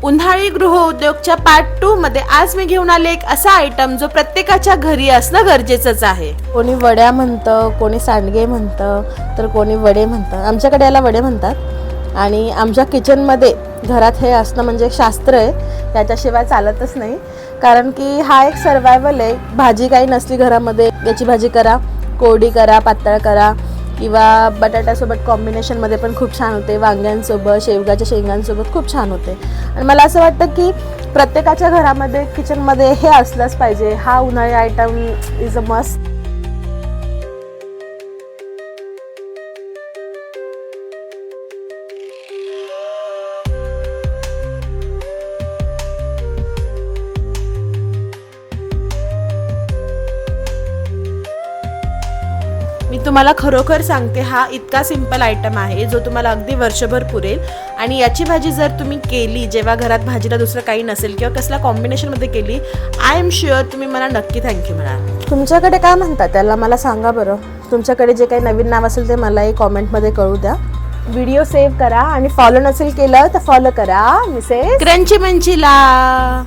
उन्हाळी गृहउद्योगच्या पार्ट 2 मध्ये आज मी घेऊन आले एक असा आयटम जो प्रत्येकाच्या घरी असणं गरजेचंच आहे. कोणी वड्या म्हणतं, कोणी सांडगे म्हणतं, तर कोणी वडे म्हणतं. आमच्याकडे याला वडे म्हणतात. आणि आमच्या किचनमध्ये घरात हे असणं म्हणजे एक शास्त्र आहे, त्याच्याशिवाय चालतच नाही. कारण की हा एक सर्वायवल आहे. भाजी काही नसली घरामध्ये, याची भाजी करा, कोरडी करा, पातळ करा, किंवा बटाट्यासोबत कॉम्बिनेशनमध्ये पण खूप छान होते, वांग्यांसोबत, शेवगाच्या शेंगांसोबत खूप छान होते. आणि मला असं वाटतं की प्रत्येकाच्या घरामध्ये किचनमध्ये हे असलंच पाहिजे. हा उन्हाळी आयटम इज अ मस्ट. मी तुम्हाला खरोखर सांगते, हा इतका सिंपल आयटम आहे जो तुम्हाला अगदी वर्षभर पुरेल. आणि याची भाजी जर तुम्ही केली जेव्हा घरात भाजीला दुसरं काही नसेल किंवा कसला कॉम्बिनेशनमध्ये केली, आय एम शुअर तुम्ही मला नक्की थँक्यू म्हणाल. तुमच्याकडे काय म्हणतात त्याला मला सांगा बरं. तुमच्याकडे जे काही नवीन नाव असेल ते मलाही कॉमेंटमध्ये कळू द्या. व्हिडिओ सेव्ह करा आणि फॉलो नसेल केलं तर फॉलो करा मिसेस क्रंची मंचीला.